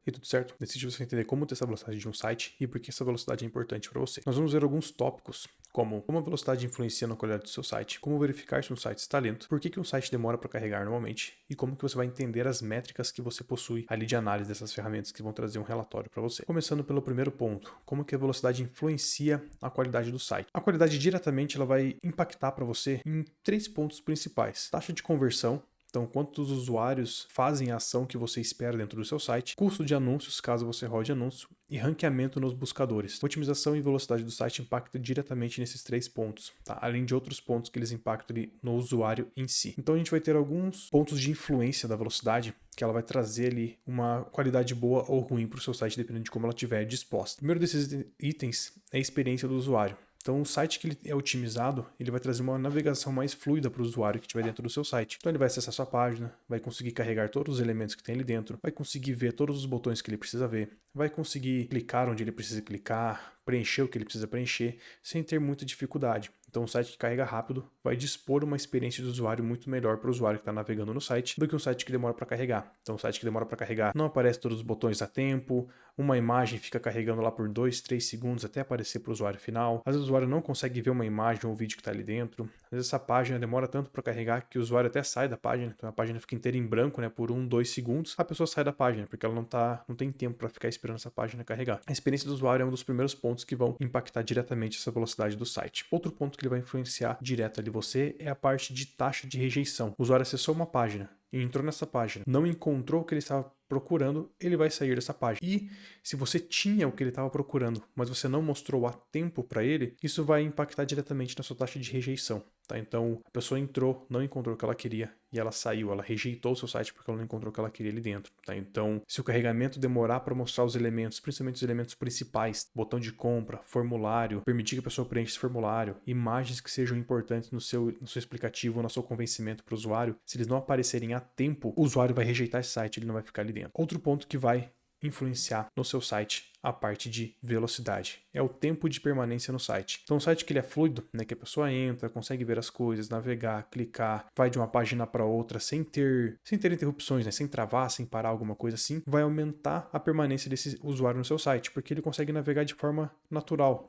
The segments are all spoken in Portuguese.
e tudo certo, decide você entender como ter essa velocidade de um site e por que essa velocidade é importante para você. Nós vamos ver alguns tópicos, como a velocidade influencia na qualidade do seu site, como verificar se um site está lento, por que um site demora para carregar normalmente e como que você vai entender as métricas que você possui ali de análise dessas ferramentas que vão trazer um relatório para você. Começando pelo primeiro ponto, como que a velocidade influencia a qualidade do site. A qualidade diretamente ela vai impactar para você em 3 pontos principais: taxa de conversão. Então, quantos usuários fazem a ação que você espera dentro do seu site, custo de anúncios, caso você rode anúncio, e ranqueamento nos buscadores. Otimização e velocidade do site impactam diretamente nesses 3 pontos, tá? Além de outros pontos que eles impactam ali no usuário em si. Então, a gente vai ter alguns pontos de influência da velocidade que ela vai trazer ali uma qualidade boa ou ruim para o seu site, dependendo de como ela estiver disposta. O primeiro desses itens é a experiência do usuário. Então, o site que ele é otimizado, ele vai trazer uma navegação mais fluida para o usuário que estiver dentro do seu site. Então, ele vai acessar a sua página, vai conseguir carregar todos os elementos que tem ali dentro, vai conseguir ver todos os botões que ele precisa ver, vai conseguir clicar onde ele precisa clicar, preencher o que ele precisa preencher, sem ter muita dificuldade. Então, um site que carrega rápido vai dispor uma experiência de usuário muito melhor para o usuário que está navegando no site do que um site que demora para carregar. Então, um site que demora para carregar não aparece todos os botões a tempo, uma imagem fica carregando lá por 2, 3 segundos até aparecer para o usuário final. Às vezes o usuário não consegue ver uma imagem ou um vídeo que está ali dentro. Às vezes essa página demora tanto para carregar que o usuário até sai da página. Então a página fica inteira em branco, né, por 1, 2 segundos. A pessoa sai da página porque ela não tem tempo para ficar esperando essa página carregar. A experiência do usuário é um dos primeiros pontos que vão impactar diretamente essa velocidade do site. Outro ponto que ele vai influenciar direto ali você é a parte de taxa de rejeição. O usuário acessou uma página e entrou nessa página, não encontrou o que ele estava procurando, ele vai sair dessa página. E se você tinha o que ele estava procurando, mas você não mostrou a tempo para ele, isso vai impactar diretamente na sua taxa de rejeição. Tá? Então, a pessoa entrou, não encontrou o que ela queria e ela saiu, ela rejeitou o seu site porque ela não encontrou o que ela queria ali dentro. Tá? Então, se o carregamento demorar para mostrar os elementos, principalmente os elementos principais, botão de compra, formulário, permitir que a pessoa preencha esse formulário, imagens que sejam importantes no seu explicativo, no seu convencimento para o usuário, se eles não aparecerem a tempo, o usuário vai rejeitar esse site, ele não vai ficar ali dentro. Outro ponto que vai influenciar no seu site a parte de velocidade. É o tempo de permanência no site. Então, um site que ele é fluido, né, que a pessoa entra, consegue ver as coisas, navegar, clicar, vai de uma página para outra sem ter interrupções, né, sem travar, sem parar, alguma coisa assim, vai aumentar a permanência desse usuário no seu site, porque ele consegue navegar de forma natural,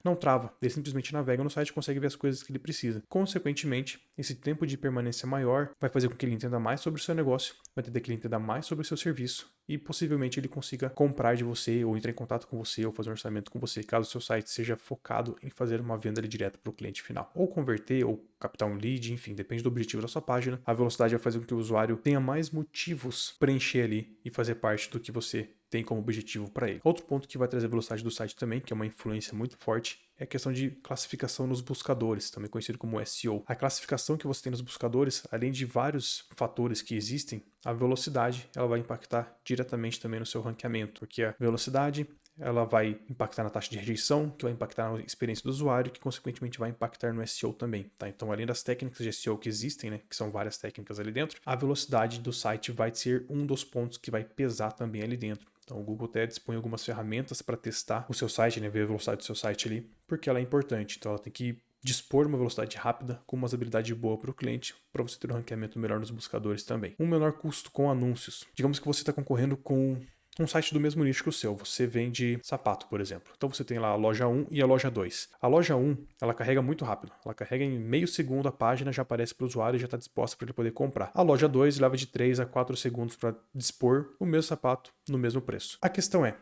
não trava, ele simplesmente navega no site e consegue ver as coisas que ele precisa. Consequentemente, esse tempo de permanência maior vai fazer com que ele entenda mais sobre o seu negócio, vai entender que ele entenda mais sobre o seu serviço e possivelmente ele consiga comprar de você ou entrar em contato com você ou fazer um orçamento com você, caso o seu site seja focado em fazer uma venda ali direto para o cliente final. Ou converter, ou captar um lead, enfim, depende do objetivo da sua página. A velocidade vai fazer com que o usuário tenha mais motivos para encher ali e fazer parte do que você tem como objetivo para ele. Outro ponto que vai trazer a velocidade do site também, que é uma influência muito forte, é a questão de classificação nos buscadores, também conhecido como SEO. A classificação que você tem nos buscadores, além de vários fatores que existem, a velocidade ela vai impactar diretamente também no seu ranqueamento, porque a velocidade ela vai impactar na taxa de rejeição, que vai impactar na experiência do usuário, que consequentemente vai impactar no SEO também, tá? Então, além das técnicas de SEO que existem, né, que são várias técnicas ali dentro, a velocidade do site vai ser um dos pontos que vai pesar também ali dentro. Então, o Google até dispõe algumas ferramentas para testar o seu site, né, ver a velocidade do seu site ali, porque ela é importante. Então, ela tem que dispor uma velocidade rápida com uma usabilidade boa para o cliente, para você ter um ranqueamento melhor nos buscadores também. Um menor custo com anúncios. Digamos que você está concorrendo com um site do mesmo nicho que o seu. Você vende sapato, por exemplo. Então você tem lá a loja 1 e a loja 2. A loja 1, ela carrega muito rápido. Ela carrega em meio segundo a página, já aparece para o usuário e já está disposta para ele poder comprar. A loja 2 leva de 3 a 4 segundos para dispor o mesmo sapato no mesmo preço. A questão é,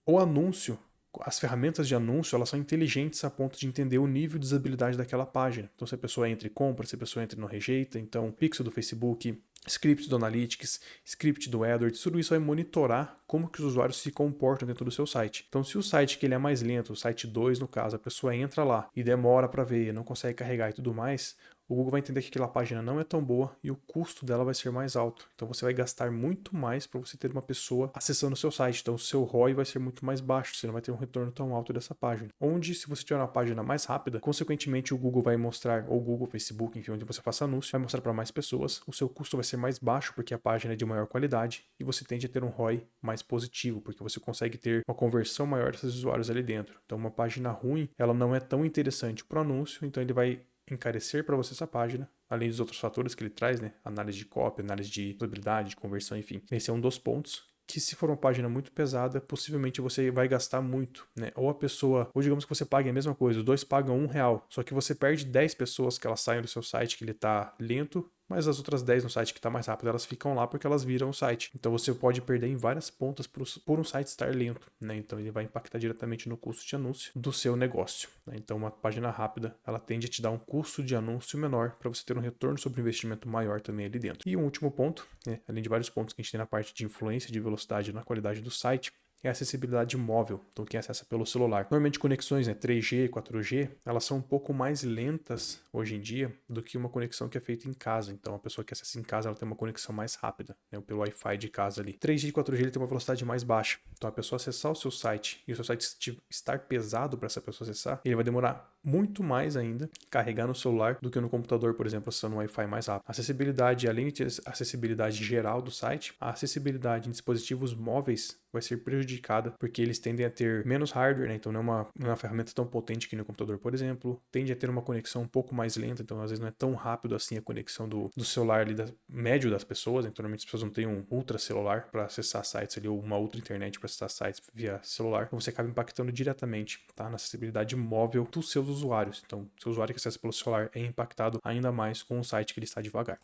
o anúncio, as ferramentas de anúncio, elas são inteligentes a ponto de entender o nível de usabilidade daquela página. Então, se a pessoa entra e compra, se a pessoa entra e não rejeita, então, pixel do Facebook, script do Analytics, script do AdWords, tudo isso vai monitorar como que os usuários se comportam dentro do seu site. Então, se o site que ele é mais lento, o site 2 no caso, a pessoa entra lá e demora para ver, não consegue carregar e tudo mais, o Google vai entender que aquela página não é tão boa e o custo dela vai ser mais alto. Então você vai gastar muito mais para você ter uma pessoa acessando o seu site. Então o seu ROI vai ser muito mais baixo, você não vai ter um retorno tão alto dessa página. Onde, se você tiver uma página mais rápida, consequentemente o Google vai mostrar, ou o Google, Facebook, enfim, onde você faça anúncio, vai mostrar para mais pessoas. O seu custo vai ser mais baixo porque a página é de maior qualidade e você tende a ter um ROI mais positivo, porque você consegue ter uma conversão maior desses usuários ali dentro. Então uma página ruim, ela não é tão interessante para o anúncio, então ele vai encarecer para você essa página, além dos outros fatores que ele traz, né? Análise de copy, análise de usabilidade, de conversão, enfim. Esse é um dos pontos que se for uma página muito pesada, possivelmente você vai gastar muito, né? Ou a pessoa, ou digamos que você pague a mesma coisa, os dois pagam R$1, só que você perde 10 pessoas que elas saem do seu site que ele tá lento, mas as outras 10 no site que está mais rápido, elas ficam lá porque elas viram o site. Então você pode perder em várias pontas por um site estar lento, né? Então ele vai impactar diretamente no custo de anúncio do seu negócio, né? Então uma página rápida, ela tende a te dar um custo de anúncio menor para você ter um retorno sobre investimento maior também ali dentro. E um último ponto, né? Além de vários pontos que a gente tem na parte de influência, de velocidade na qualidade do site, é a acessibilidade móvel, então quem acessa pelo celular. Normalmente conexões, né, 3G, 4G, elas são um pouco mais lentas hoje em dia do que uma conexão que é feita em casa. Então a pessoa que acessa em casa, ela tem uma conexão mais rápida, né, pelo Wi-Fi de casa ali. 3G e 4G ele tem uma velocidade mais baixa. Então a pessoa acessar o seu site e o seu site estar pesado para essa pessoa acessar, ele vai demorar muito mais ainda carregar no celular do que no computador, por exemplo, acessando um Wi-Fi mais rápido. Acessibilidade, além de acessibilidade geral do site, a acessibilidade em dispositivos móveis vai ser prejudicada porque eles tendem a ter menos hardware, né? Então não é uma ferramenta tão potente que no computador, por exemplo, tende a ter uma conexão um pouco mais lenta, então às vezes não é tão rápido assim a conexão do celular ali, médio das pessoas, então normalmente as pessoas não têm um ultra celular para acessar sites ali ou uma ultra internet para acessar sites via celular, então você acaba impactando diretamente, tá, na acessibilidade móvel dos seus usuários. Então, se o usuário que acessa pelo celular é impactado ainda mais com o site que ele está devagar.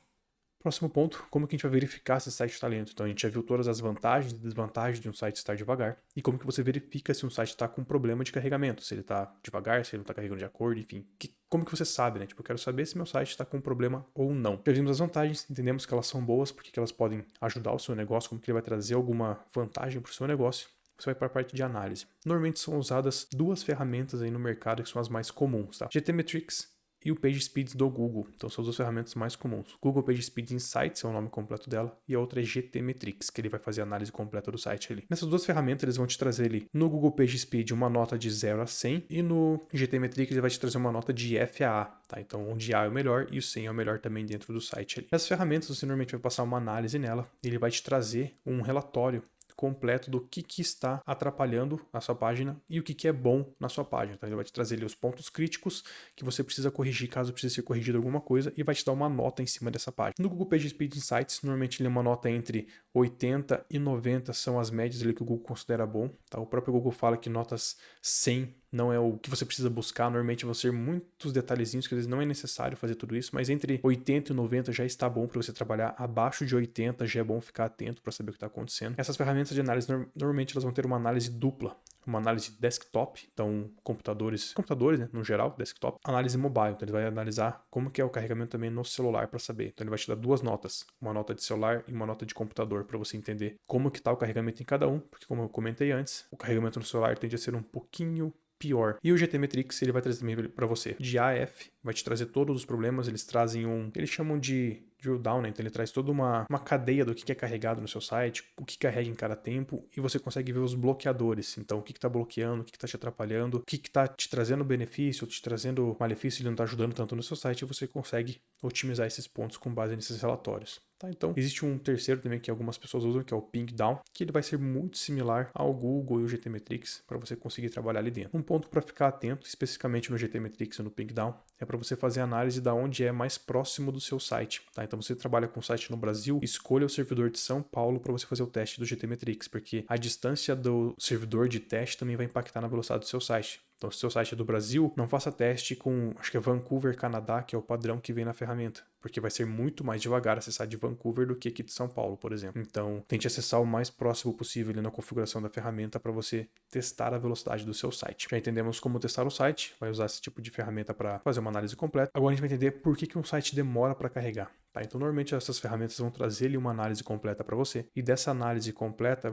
Próximo ponto, como que a gente vai verificar se o site está lento? Então a gente já viu todas as vantagens e desvantagens de um site estar devagar e como que você verifica se um site está com problema de carregamento, se ele está devagar, se ele não está carregando de acordo, enfim. Como que você sabe, né? Tipo, eu quero saber se meu site está com problema ou não. Já vimos as vantagens, entendemos que elas são boas, porque elas podem ajudar o seu negócio, como que ele vai trazer alguma vantagem para o seu negócio. Você vai para a parte de análise. Normalmente são usadas duas ferramentas aí no mercado que são as mais comuns, tá? GTmetrix e o PageSpeed do Google. Então são as duas ferramentas mais comuns. Google PageSpeed Insights é o nome completo dela e a outra é GTmetrix, que ele vai fazer a análise completa do site ali. Nessas duas ferramentas eles vão te trazer ali no Google PageSpeed uma nota de 0 a 100 e no GTmetrix ele vai te trazer uma nota de F a A, tá? Então onde A é o melhor e o 100 é o melhor também dentro do site ali. Nessas ferramentas você normalmente vai passar uma análise nela e ele vai te trazer um relatório completo do que está atrapalhando a sua página e o que é bom na sua página. Então ele vai te trazer ali os pontos críticos que você precisa corrigir caso precise ser corrigido alguma coisa e vai te dar uma nota em cima dessa página. No Google PageSpeed Insights, normalmente ele é uma nota entre 80 e 90 são as médias ali que o Google considera bom. Tá? O próprio Google fala que notas 100 não é o que você precisa buscar, normalmente vão ser muitos detalhezinhos que às vezes não é necessário fazer tudo isso, mas entre 80 e 90 já está bom para você trabalhar, abaixo de 80 já é bom ficar atento para saber o que está acontecendo. Essas ferramentas de análise, normalmente elas vão ter uma análise dupla, uma análise desktop, então computadores, né, no geral, desktop, análise mobile, então ele vai analisar como que é o carregamento também no celular para saber. Então ele vai te dar duas notas, uma nota de celular e uma nota de computador para você entender como que está o carregamento em cada um, porque como eu comentei antes, o carregamento no celular tende a ser um pouquinho pior. E o GTmetrix ele vai trazer também para você de AF, vai te trazer todos os problemas, eles trazem eles chamam de drill down, né? Então ele traz toda uma cadeia do que é carregado no seu site, o que carrega em cada tempo, e você consegue ver os bloqueadores. Então, o que está bloqueando, o que está te atrapalhando, o que está te trazendo benefício, te trazendo malefício e não está ajudando tanto no seu site, e você consegue otimizar esses pontos com base nesses relatórios. Tá, então, existe um terceiro também que algumas pessoas usam, que é o Ping Down, que ele vai ser muito similar ao Google e o GTmetrix para você conseguir trabalhar ali dentro. Um ponto para ficar atento, especificamente no GTmetrix e no Ping Down, é para você fazer análise da onde é mais próximo do seu site. Tá? Então, você trabalha com site no Brasil, escolha o servidor de São Paulo para você fazer o teste do GTmetrix, porque a distância do servidor de teste também vai impactar na velocidade do seu site. Então, se o seu site é do Brasil, não faça teste com, acho que é Vancouver, Canadá, que é o padrão que vem na ferramenta, porque vai ser muito mais devagar acessar de Vancouver do que aqui de São Paulo, por exemplo. Então, tente acessar o mais próximo possível ali na configuração da ferramenta para você testar a velocidade do seu site. Já entendemos como testar o site, vai usar esse tipo de ferramenta para fazer uma análise completa. Agora a gente vai entender por que um site demora para carregar. Tá? Então, normalmente essas ferramentas vão trazer ali uma análise completa para você, e dessa análise completa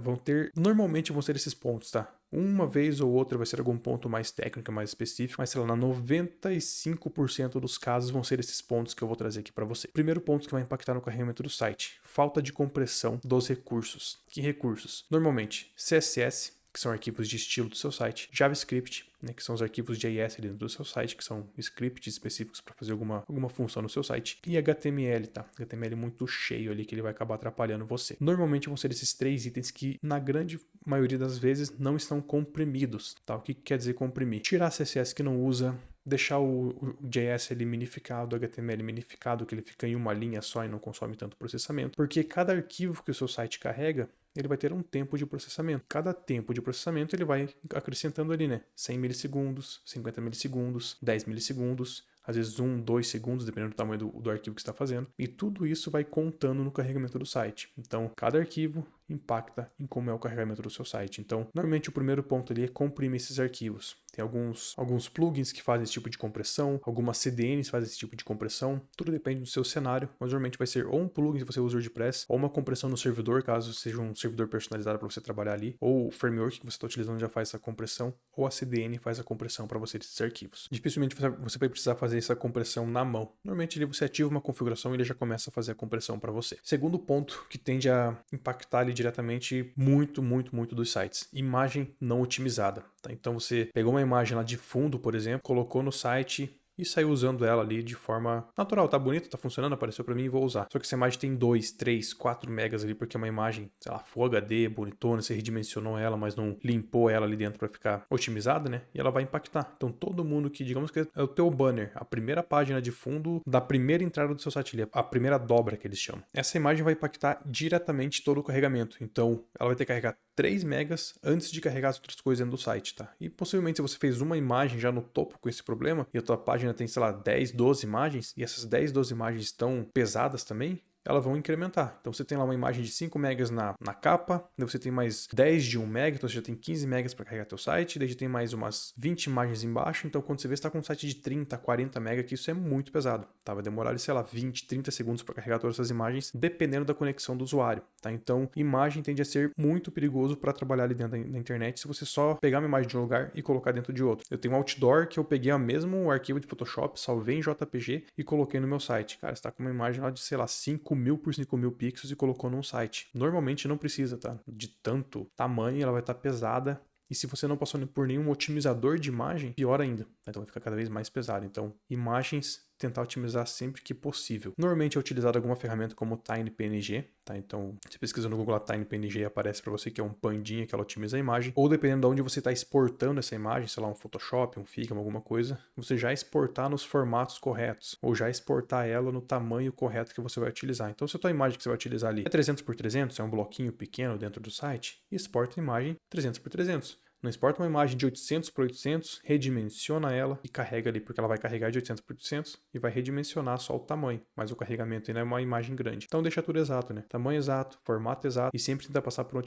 normalmente vão ter esses pontos, tá? Uma vez ou outra vai ser algum ponto mais técnico, mais específico, mas sei lá, na 95% dos casos vão ser esses pontos que eu vou trazer aqui para você. Primeiro ponto que vai impactar no carregamento do site: falta de compressão dos recursos. Que recursos? Normalmente CSS, que são arquivos de estilo do seu site, JavaScript, né, que são os arquivos de JS dentro do seu site, que são scripts específicos para fazer alguma função no seu site, e HTML, tá? HTML muito cheio ali que ele vai acabar atrapalhando você. Normalmente vão ser esses três itens que, na grande maioria das vezes, não estão comprimidos, tá? O que quer dizer comprimir? Tirar CSS que não usa, deixar o JS ele minificado, o HTML minificado, que ele fica em uma linha só e não consome tanto processamento, porque cada arquivo que o seu site carrega, ele vai ter um tempo de processamento. Cada tempo de processamento ele vai acrescentando ali, né? 100 milissegundos, 50 milissegundos, 10 milissegundos, às vezes 1, 2 segundos, dependendo do tamanho do arquivo que você está fazendo. E tudo isso vai contando no carregamento do site. Então, cada arquivo impacta em como é o carregamento do seu site. Então, normalmente o primeiro ponto ali é comprimir esses arquivos. Tem alguns plugins que fazem esse tipo de compressão, algumas CDNs fazem esse tipo de compressão. Tudo depende do seu cenário, mas normalmente vai ser ou um plugin se você usa WordPress, ou uma compressão no servidor, caso seja um servidor personalizado para você trabalhar ali, ou o framework que você está utilizando já faz essa compressão, ou a CDN faz a compressão para você desses arquivos. Dificilmente você vai precisar fazer essa compressão na mão. Normalmente você ativa uma configuração e ele já começa a fazer a compressão para você. Segundo ponto que tende a impactar ali diretamente muito dos sites: imagem não otimizada. Tá? Então você pegou uma imagem lá de fundo, por exemplo, colocou no site e saiu usando ela ali de forma natural. Tá bonito, tá funcionando, apareceu para mim e vou usar. Só que essa imagem tem 2, 3, 4 megas ali, porque é uma imagem, sei lá, Full HD, bonitona, você redimensionou ela, mas não limpou ela ali dentro para ficar otimizada, né? E ela vai impactar. Então todo mundo que, digamos que é o teu banner, a primeira página de fundo da primeira entrada do seu site ali, a primeira dobra que eles chamam. Essa imagem vai impactar diretamente todo o carregamento. Então ela vai ter que carregar 3 megas antes de carregar as outras coisas dentro do site, tá? E possivelmente se você fez uma imagem já no topo com esse problema e a tua página tem, sei lá, 10, 12 imagens e essas 10, 12 imagens estão pesadas também, elas vão incrementar. Então você tem lá uma imagem de 5 megas na capa, daí você tem mais 10 de 1 mega, então você já tem 15 megas para carregar teu site, daí já tem mais umas 20 imagens embaixo, então quando você vê, você está com um site de 30, 40 mega, que isso é muito pesado, tá? Vai demorar, sei lá, 20, 30 segundos para carregar todas essas imagens, dependendo da conexão do usuário, tá? Então, imagem tende a ser muito perigoso para trabalhar ali dentro da internet se você só pegar uma imagem de um lugar e colocar dentro de outro. Eu tenho um outdoor que eu peguei o mesmo arquivo de Photoshop, salvei em JPG e coloquei no meu site. Cara, está com uma imagem lá de, sei lá, 5.000 por 5.000 pixels e colocou num site. Normalmente não precisa, tá? De tanto tamanho, ela vai estar pesada. E se você não passou por nenhum otimizador de imagem, pior ainda. Então vai ficar cada vez mais pesado. Então, imagens, tentar otimizar sempre que possível. Normalmente é utilizado alguma ferramenta como TinyPNG, tá? Então, você pesquisa no Google a TinyPNG, aparece para você que é um pandinha que ela otimiza a imagem. Ou dependendo de onde você está exportando essa imagem, sei lá, um Photoshop, um Figma, alguma coisa, você já exportar nos formatos corretos. Ou já exportar ela no tamanho correto que você vai utilizar. Então, se a tua imagem que você vai utilizar ali é 300 por 300, é um bloquinho pequeno dentro do site, exporta a imagem 300 por 300. Não exporta uma imagem de 800 por 800, redimensiona ela e carrega ali, porque ela vai carregar de 800 por 800 e vai redimensionar só o tamanho, mas o carregamento ainda é uma imagem grande. Então deixa tudo exato, né? Tamanho exato, formato exato e sempre tenta passar por um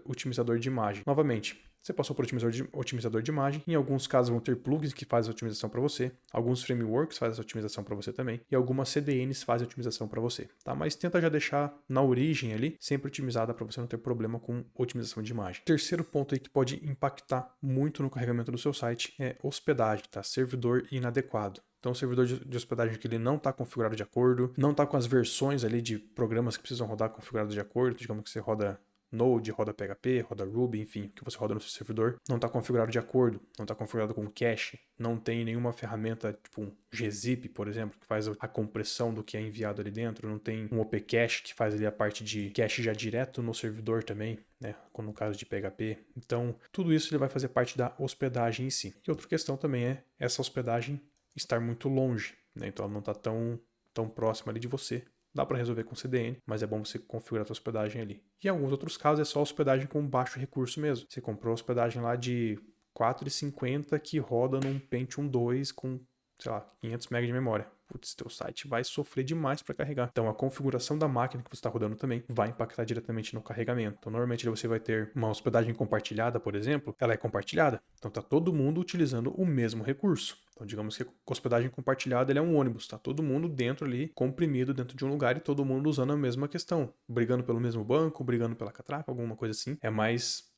otimizador de imagem. Novamente, você passou por otimizador de imagem. Em alguns casos vão ter plugins que fazem a otimização para você, alguns frameworks fazem a otimização para você também e algumas CDNs fazem a otimização para você, tá? Mas tenta já deixar na origem ali sempre otimizada para você não ter problema com otimização de imagem. Terceiro ponto aí que pode impactar muito no carregamento do seu site é hospedagem, tá? Servidor inadequado. Então, o servidor de hospedagem que ele não está configurado de acordo, não está com as versões ali de programas que precisam rodar configurados de acordo, digamos que você roda Node, roda PHP, roda Ruby, enfim, o que você roda no seu servidor, não está configurado de acordo, não está configurado com cache, não tem nenhuma ferramenta, tipo um gzip, por exemplo, que faz a compressão do que é enviado ali dentro, não tem um OPCache que faz ali a parte de cache já direto no servidor também, né, no caso de PHP. Então, tudo isso ele vai fazer parte da hospedagem em si. E outra questão também é essa hospedagem estar muito longe, né, então ela não está tão próxima ali de você. Dá para resolver com CDN, mas é bom você configurar a sua hospedagem ali. E em alguns outros casos é só hospedagem com baixo recurso mesmo. Você comprou hospedagem lá de 4,50 que roda num Pentium 2 com, sei lá, 500 MB de memória. Putz, teu site vai sofrer demais para carregar. Então, a configuração da máquina que você está rodando também vai impactar diretamente no carregamento. Então, normalmente você vai ter uma hospedagem compartilhada, por exemplo, ela é compartilhada. Então, está todo mundo utilizando o mesmo recurso. Então, digamos que a hospedagem compartilhada ele é um ônibus, tá todo mundo dentro ali, comprimido dentro de um lugar e todo mundo usando a mesma questão, brigando pelo mesmo banco, brigando pela catraca, alguma coisa assim.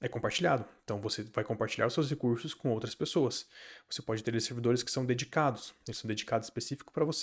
É compartilhado. Então, você vai compartilhar os seus recursos com outras pessoas. Você pode ter servidores que são dedicados, eles são dedicados específico para você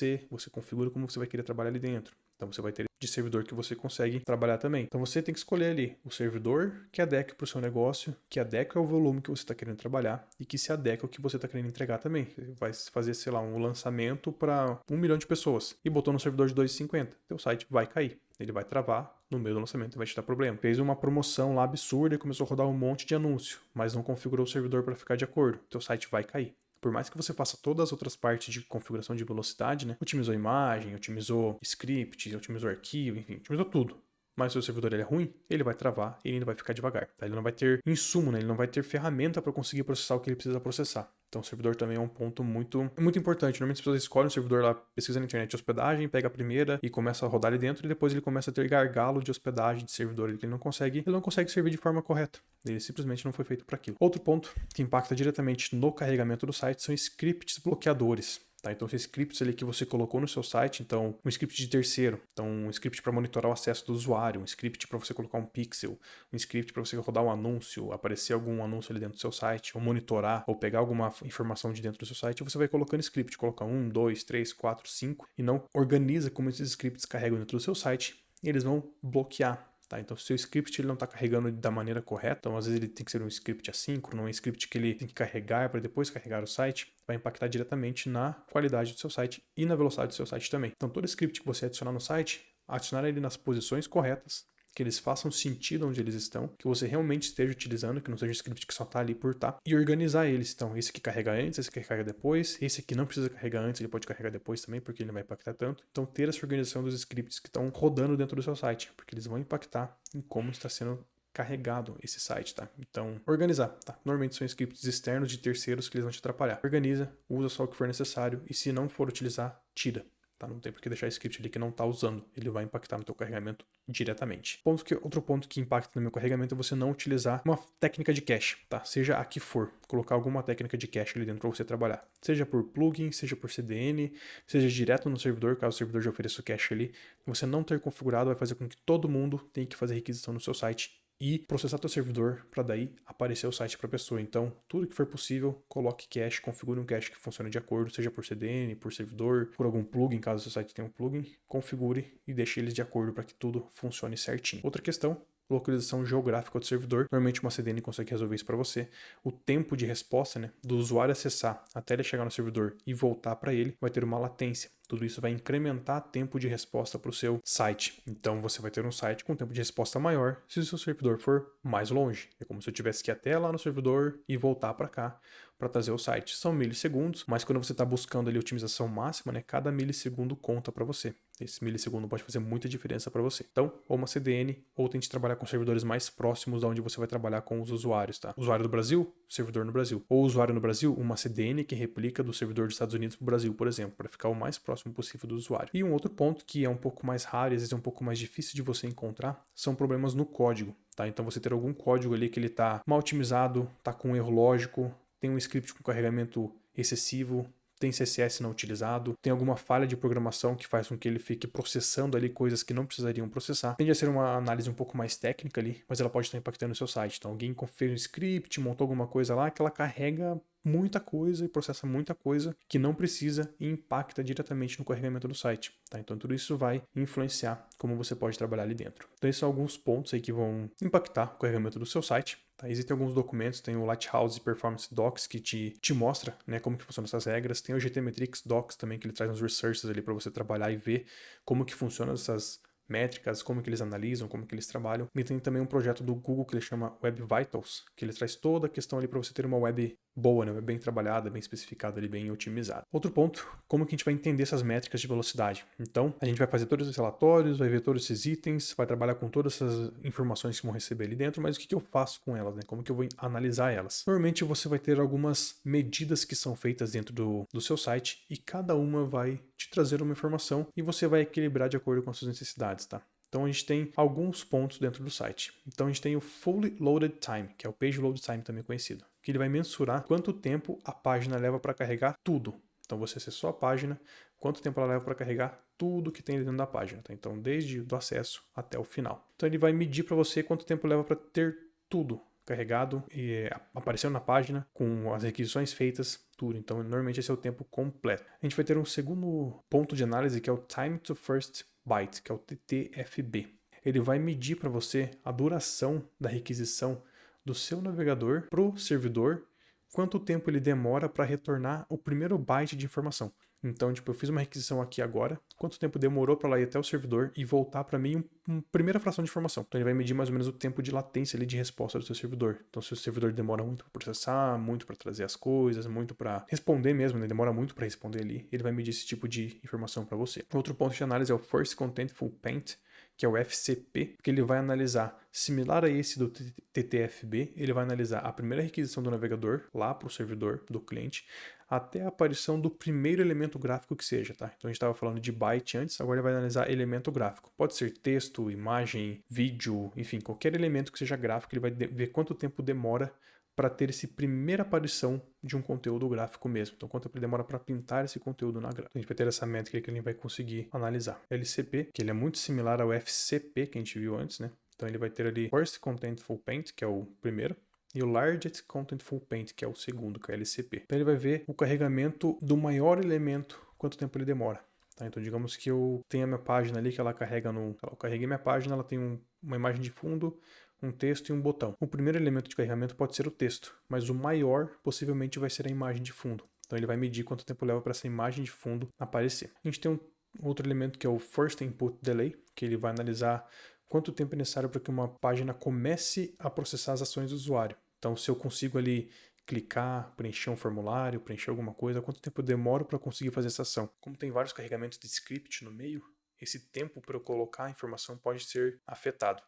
configura como você vai querer trabalhar ali dentro. Então você vai ter de servidor que você consegue trabalhar também. Então você tem que escolher ali o servidor que adequa para o seu negócio, que adequa ao volume que você está querendo trabalhar e que se adequa ao que você está querendo entregar também. Você vai fazer, sei lá, um lançamento para 1 milhão de pessoas e botou no servidor de 250. Teu site vai cair. Ele vai travar no meio do lançamento e vai te dar problema. Fez uma promoção lá absurda e começou a rodar um monte de anúncio, mas não configurou o servidor para ficar de acordo. Teu site vai cair. por mais que você faça todas as outras partes de configuração de velocidade, né? Otimizou a imagem, otimizou script, otimizou arquivo, enfim, otimizou tudo. Mas se o servidor ele é ruim, ele vai travar e ele ainda vai ficar devagar. Tá? Ele não vai ter insumo, né? Ele não vai ter ferramenta para conseguir processar o que ele precisa processar. Então o servidor também é um ponto muito importante. Normalmente as pessoas escolhem um servidor lá, pesquisa na internet de hospedagem, pega a primeira e começa a rodar ali dentro, e depois ele começa a ter gargalo de hospedagem de servidor, ele não consegue servir de forma correta. Ele simplesmente não foi feito para aquilo. Outro ponto que impacta diretamente no carregamento do site são scripts bloqueadores. Tá? Então, esses scripts ali que você colocou no seu site, então um script de terceiro, então um script para monitorar o acesso do usuário, um script para você colocar um pixel, um script para você rodar um anúncio, aparecer algum anúncio ali dentro do seu site, ou monitorar, ou pegar alguma informação de dentro do seu site, você vai colocando script, coloca 1, 2, 3, 4, 5, e não organiza como esses scripts carregam dentro do seu site, e eles vão bloquear. Tá, então, se o seu script ele não está carregando da maneira correta, então às vezes ele tem que ser um script assíncrono, um script que ele tem que carregar para depois carregar o site, vai impactar diretamente na qualidade do seu site e na velocidade do seu site também. Então, todo script que você adicionar no site, adicionar ele nas posições corretas, que eles façam sentido onde eles estão, que você realmente esteja utilizando, que não seja um script que só está ali por estar, e organizar eles. Então, esse aqui carrega antes, esse aqui carrega depois, esse aqui não precisa carregar antes, ele pode carregar depois também, porque ele não vai impactar tanto. Então, ter essa organização dos scripts que estão rodando dentro do seu site, porque eles vão impactar em como está sendo carregado esse site, tá? Então, organizar, tá? Normalmente são scripts externos de terceiros que eles vão te atrapalhar. Organiza, usa só o que for necessário, e se não for utilizar, tira. Tá? Não tem por que deixar script ali que não está usando. Ele vai impactar no teu carregamento diretamente. Outro ponto que impacta no meu carregamento é você não utilizar uma técnica de cache, tá? Seja a que for. Colocar alguma técnica de cache ali dentro para você trabalhar. Seja por plugin, seja por CDN, seja direto no servidor, caso o servidor já ofereça o cache ali. Você não ter configurado vai fazer com que todo mundo tenha que fazer requisição no seu site e processar teu servidor para daí aparecer o site para a pessoa. Então, tudo que for possível, coloque cache, configure um cache que funcione de acordo, seja por CDN, por servidor, por algum plugin, caso o seu site tenha um plugin, configure e deixe eles de acordo para que tudo funcione certinho. Outra questão, localização geográfica do servidor. Normalmente uma CDN consegue resolver isso para você. O tempo de resposta, né, do usuário acessar até ele chegar no servidor e voltar para ele vai ter uma latência. Tudo isso vai incrementar tempo de resposta para o seu site. Então você vai ter um site com tempo de resposta maior se o seu servidor for mais longe. É como se eu tivesse que ir até lá no servidor e voltar para cá para trazer o site. São milissegundos, mas quando você está buscando ali a otimização máxima, né, cada milissegundo conta para você. Esse milissegundo pode fazer muita diferença para você. Então, ou uma CDN, ou tente trabalhar com servidores mais próximos da onde você vai trabalhar com os usuários, tá? Usuário do Brasil, servidor no Brasil. Ou usuário no Brasil, uma CDN que replica do servidor dos Estados Unidos para o Brasil, por exemplo, para ficar o mais próximo possível do usuário. E um outro ponto que é um pouco mais raro e às vezes é um pouco mais difícil de você encontrar são problemas no código, tá? Então, você ter algum código ali que ele está mal otimizado, está com um erro lógico, tem um script com carregamento excessivo, tem CSS não utilizado, tem alguma falha de programação que faz com que ele fique processando ali coisas que não precisariam processar. Tende a ser uma análise um pouco mais técnica ali, mas ela pode estar impactando o seu site. Então alguém fez um script, montou alguma coisa lá que ela carrega muita coisa e processa muita coisa que não precisa e impacta diretamente no carregamento do site, tá? Então tudo isso vai influenciar como você pode trabalhar ali dentro. Então esses são alguns pontos aí que vão impactar o carregamento do seu site. Tá? Existem alguns documentos, tem o Lighthouse Performance Docs que te mostra, né, como que funcionam essas regras. Tem o GTmetrix Docs também que ele traz uns resources ali para você trabalhar e ver como que funcionam essas métricas, como que eles analisam, como que eles trabalham. E tem também um projeto do Google que ele chama Web Vitals, que ele traz toda a questão ali para você ter uma web boa, né? Bem trabalhada, bem especificada ali, bem otimizada. Outro ponto, como que a gente vai entender essas métricas de velocidade? Então, a gente vai fazer todos esses relatórios, vai ver todos esses itens, vai trabalhar com todas essas informações que vão receber ali dentro, mas o que eu faço com elas, né? Como que eu vou analisar elas? Normalmente você vai ter algumas medidas que são feitas dentro do seu site e cada uma vai te trazer uma informação e você vai equilibrar de acordo com as suas necessidades, tá? Então a gente tem alguns pontos dentro do site. Então a gente tem o Fully Loaded Time, que é o Page Load Time também conhecido, que ele vai mensurar quanto tempo a página leva para carregar tudo. Então você acessou a página, quanto tempo ela leva para carregar tudo que tem dentro da página, tá? Então desde o acesso até o final. Então ele vai medir para você quanto tempo leva para ter tudo carregado e aparecendo na página, com as requisições feitas, tudo. Então, normalmente esse é o tempo completo. A gente vai ter um segundo ponto de análise que é o Time to First Byte, que é o TTFB. Ele vai medir para você a duração da requisição do seu navegador para o servidor, quanto tempo ele demora para retornar o primeiro byte de informação. Então, tipo, eu fiz uma requisição aqui agora, quanto tempo demorou para ela ir até o servidor e voltar para mim uma primeira fração de informação. Então, ele vai medir mais ou menos o tempo de latência ali de resposta do seu servidor. Então, se o servidor demora muito para processar, muito para trazer as coisas, muito para responder mesmo, né? Demora muito para responder ali, ele vai medir esse tipo de informação para você. Outro ponto de análise é o First Contentful Paint, que é o FCP, que ele vai analisar, similar a esse do TTFB, ele vai analisar a primeira requisição do navegador lá para o servidor do cliente, até a aparição do primeiro elemento gráfico que seja, tá? Então a gente estava falando de byte antes, agora ele vai analisar elemento gráfico. Pode ser texto, imagem, vídeo, enfim, qualquer elemento que seja gráfico, ele vai ver quanto tempo demora para ter essa primeira aparição de um conteúdo gráfico mesmo. Então, quanto tempo ele demora para pintar esse conteúdo na gráfica. A gente vai ter essa métrica que ele vai conseguir analisar. LCP, que ele é muito similar ao FCP que a gente viu antes, né? Então, ele vai ter ali First Contentful Paint, que é o primeiro, e o Largest Contentful Paint, que é o segundo, que é o LCP. Então, ele vai ver o carregamento do maior elemento, quanto tempo ele demora. Tá? Então, digamos que eu tenho a minha página ali, que ela carrega no... Eu carreguei minha página, ela tem uma imagem de fundo, um texto e um botão. O primeiro elemento de carregamento pode ser o texto, mas o maior possivelmente vai ser a imagem de fundo. Então ele vai medir quanto tempo leva para essa imagem de fundo aparecer. A gente tem um outro elemento que é o First Input Delay, que ele vai analisar quanto tempo é necessário para que uma página comece a processar as ações do usuário. Então se eu consigo ali clicar, preencher um formulário, preencher alguma coisa, quanto tempo eu demoro para conseguir fazer essa ação. Como tem vários carregamentos de script no meio, esse tempo para eu colocar a informação pode ser afetado.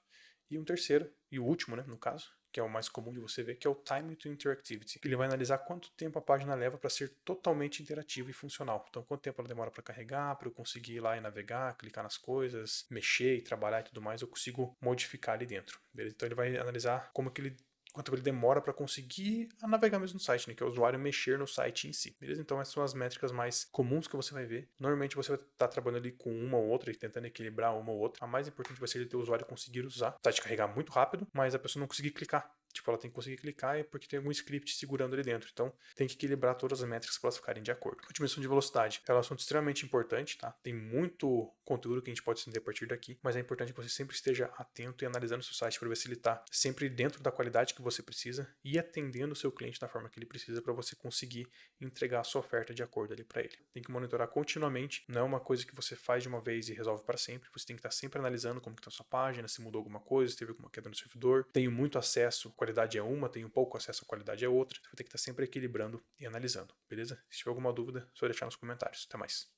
E um terceiro, e o último, né, no caso, que é o mais comum de você ver, que é o Time to Interactivity. Ele vai analisar quanto tempo a página leva para ser totalmente interativa e funcional. Então, quanto tempo ela demora para carregar, para eu conseguir ir lá e navegar, clicar nas coisas, mexer e trabalhar e tudo mais, eu consigo modificar ali dentro. Beleza? Então, ele vai analisar quanto ele demora para conseguir navegar mesmo no site, né? Que é o usuário mexer no site em si. Beleza? Então essas são as métricas mais comuns que você vai ver. Normalmente você vai estar trabalhando ali com uma ou outra e tentando equilibrar uma ou outra. A mais importante vai ser ele ter o usuário conseguir usar. O site carregar muito rápido, mas a pessoa não conseguir clicar. Tipo, ela tem que conseguir clicar porque tem algum script segurando ali dentro. Então, tem que equilibrar todas as métricas para elas ficarem de acordo. Otimização de velocidade. É um assunto extremamente importante, tá? Tem muito conteúdo que a gente pode estender a partir daqui, mas é importante que você sempre esteja atento e analisando o seu site para ver se ele está sempre dentro da qualidade que você precisa e atendendo o seu cliente da forma que ele precisa para você conseguir entregar a sua oferta de acordo ali para ele. Tem que monitorar continuamente, não é uma coisa que você faz de uma vez e resolve para sempre. Você tem que estar sempre analisando como está a sua página, se mudou alguma coisa, se teve alguma queda no servidor. Tenho muito acesso, qualidade é uma, tenho pouco acesso, a qualidade é outra. Você vai ter que estar sempre equilibrando e analisando, beleza? Se tiver alguma dúvida, é só deixar nos comentários. Até mais.